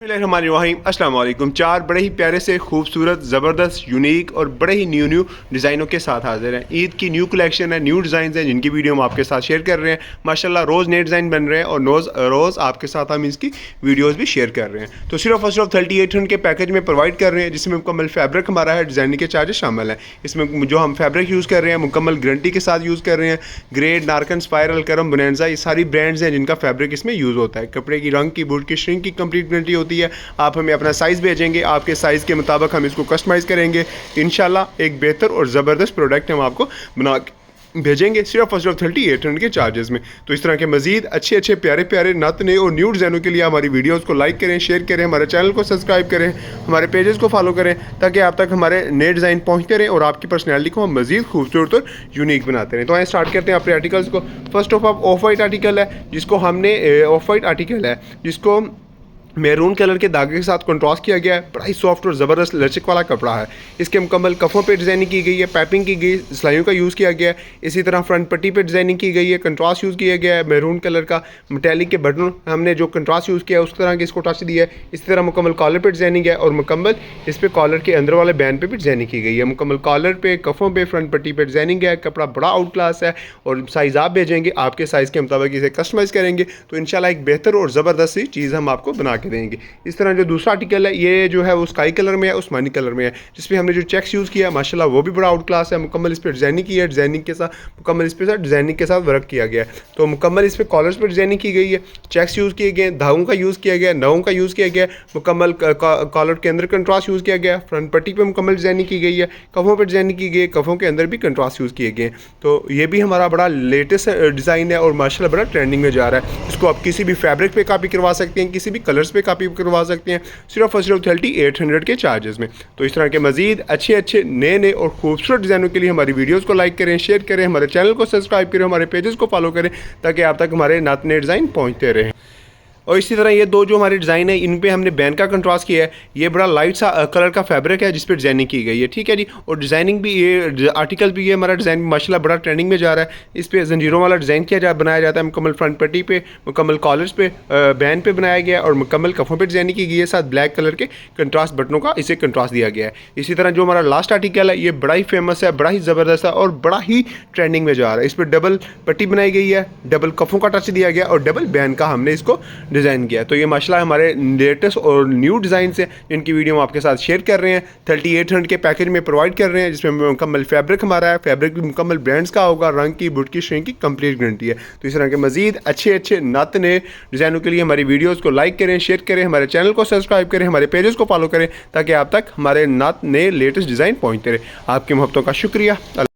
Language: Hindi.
अस्सलाम वालेकुम। चार बड़े ही प्यारे से खूबसूरत ज़बरदस्त यूनिक और बड़े ही न्यू डिज़ाइनों के साथ हाजिर हैं। ईद की न्यू कलेक्शन है, न्यू डिज़ाइन हैं जिनकी वीडियो हम आपके साथ शेयर कर रहे हैं। माशाल्लाह रोज़ नए डिज़ाइन बन रहे हैं और रोज़ आपके साथ हम इसकी वीडियोस भी शेयर कर रहे हैं। तो सिर्फ और सिर्फ 3800 के पैकेज में प्रोवाइड कर रहे हैं, जिसमें मुकम्मल फैब्रिक हमारा है, डिज़ाइनिंग के चार्जेस शामिल हैं। इसमें जो हम फैब्रिक यूज़ कर रहे हैं मुकम्मल गारंटी के साथ यूज़ कर रहे हैं। ग्रेड, नारकन, स्पायरल, करम, बोनेंजा, ये सारी ब्रांड्स हैं जिनका फैब्रिक इसमें यूज़ होता है। कपड़े की रंग की, बूट की, श्रिंक की कंप्लीट गारंटी होती है। आप हमें अपना साइज़ भेजेंगे, आपके साइज़ के मुताबिक हम इसको कस्टमाइज़ करेंगे। इंशाल्लाह एक बेहतर और ज़बरदस्त प्रोडक्ट हम आपको बना भेजेंगे सिर्फ और सिर्फ 3800 के चार्जेस में। तो इस तरह के मजीद अच्छे अच्छे प्यारे प्यारे नत नए और न्यू डिज़ाइनों के लिए हमारी वीडियोस को लाइक करें, शेयर करें, हमारे चैनल को सब्सक्राइब करें, हमारे पेजेस को फॉलो करें, ताकि आप तक हमारे नए डिज़ाइन पहुँचते रहें और आपकी पर्सनैलिटी को हम मजीद खूबसूरत और यूनिक बनाते रहें। तो आइए स्टार्ट करते हैं अपने आर्टिकल्स को। फर्स्ट ऑफ वाइट आर्टिकल है, जिसको हमने ऑफ वाइट आर्टिकल है जिसको मैरून कलर के धागे के साथ कंट्रास्ट किया गया है। बड़ा ही सॉफ्ट और ज़बरदस्त लचक वाला कपड़ा है। इसके मुकम्मल कफ़ों पे डिज़ाइनिंग की गई है, पाइपिंग की गई, सिलाइयों का यूज़ किया गया है। इसी तरह फ्रंट पट्टी पे डिज़ाइनिंग की गई है, कंट्रास्ट यूज़ किया गया है। मैरून कलर का मेटेलिक के बटन हमने जो कंट्रास्ट यूज़ किया है उस तरह के इसको टच दिया है। इसी तरह मुकम्मल कॉलर पर डिज़ाइनिंग है और मुकम्मल इस पर कॉलर के अंदर वाले बैंड पर भी डिज़ाइनिंग की गई है। मुकम्मल कॉलर पे, कफ़ों पे, फ्रंट पट्टी पर डिज़ाइनिंग है। कपड़ा बड़ा आउट क्लास है और साइज़ आप भेजेंगे, आपके साइज़ के मुताबिक इसे कस्टमाइज़ करेंगे तो इंशाल्लाह एक बेहतर और ज़बरदस्त सी चीज़ हम आपको बना के देंगे। इस तरह जो दूसरा आर्टिकल है ये जो है वो स्काई कलर में है, उस्मानी कलर में है, जिसमें हमने जो चेक्स यूज़ किया है माशाल्लाह वो भी बड़ा आउट क्लास है। मुकम्मल इस पर डिज़ाइनिंग की है, डिज़ाइनिंग के साथ मुकम्मल इस पर डिज़ाइनिंग के साथ वर्क किया गया है। तो मुकम्मल इस पर कॉलर्स पर डिज़ाइनिंग की गई है, चेक्स यूज़ किए गए, धागों का यूज़ किया गया, नवों का यूज़ किया गया, मुकम्मल कॉलर के अंदर कंट्रास्ट यूज़ किया गया, फ्रंट पट्टी पर मुकम्मल डिज़ाइनिंग की गई है, कफ़ों पर डिज़ाइनिंग की गई, कफ़ों के अंदर भी कंट्रास्ट यूज़ किए गए। तो ये भी हमारा बड़ा लेटेस्ट डिज़ाइन है और माशाल्लाह बड़ा ट्रेंडिंग में जा रहा है। इसको आप किसी भी फैब्रिक पे कॉपी करवा सकते हैं, किसी भी कलर्स पे कॉपी करवा सकते हैं, सिर्फ और सिर्फ 3800 के चार्जेस में। तो इस तरह के मजीद अच्छे अच्छे नए नए और खूबसूरत डिज़ाइनों के लिए हमारी वीडियोस को लाइक करें, शेयर करें, हमारे चैनल को सब्सक्राइब करें, हमारे पेजेस को फॉलो करें, ताकि आप तक हमारे नए डिज़ाइन पहुँचते रहें। और इसी तरह ये दो जो हमारे डिज़ाइन है इन पे हमने बैन का कंट्रास्ट किया है। ये बड़ा लाइट सा कलर का फैब्रिक है जिस पे डिज़ाइनिंग की गई है, ठीक है जी। और डिज़ाइनिंग भी ये आर्टिकल भी ये हमारा डिज़ाइन माशाल्लाह बड़ा ट्रेंडिंग में जा रहा है। इस पे जंजीरों वाला डिज़ाइन बनाया जाता है। मुकम्मल फ्रंट पट्टी पे, मुकम्मल कॉलर्स पे, बैन पे बनाया गया और मुकम्मल कफ़ों पर डिज़ाइनिंग की गई है। साथ ब्लैक कलर के कंट्रास्ट बटनों का इसे कंट्रास्ट दिया गया है। इसी तरह जो हमारा लास्ट आर्टिकल है ये बड़ा ही फेमस है, बड़ा ही ज़बरदस्त है और बड़ा ही ट्रेंडिंग में जा रहा है। इस पर डबल पट्टी बनाई गई है, डबल कफ़ों का टच दिया गया और डबल बैन का हमने इसको डिज़ाइन किया। तो ये माशाल्लाह हमारे लेटेस्ट और न्यू डिज़ाइन से जिनकी वीडियो हम आपके साथ शेयर कर रहे हैं। 3800 के पैकेज में प्रोवाइड कर रहे हैं, जिसमें मुकम्मल फैब्रिक हमारा है। फैब्रिक भी मुकम्मल ब्रांड्स का होगा, रंग की, बुट की, श्रिंक की कंप्लीट गारंटी है। तो इस तरह के मजीद अच्छे अच्छे नत नए डिज़ाइनों के लिए हमारी वीडियोज़ को लाइक करें, शेयर करें, हमारे चैनल को सब्सक्राइब करें, हमारे पेजेस को फॉलो करें, ताकि आप तक हमारे नए लेटेस्ट डिज़ाइन पहुँचते रहे। आपकी मोहब्बतों का शुक्रिया।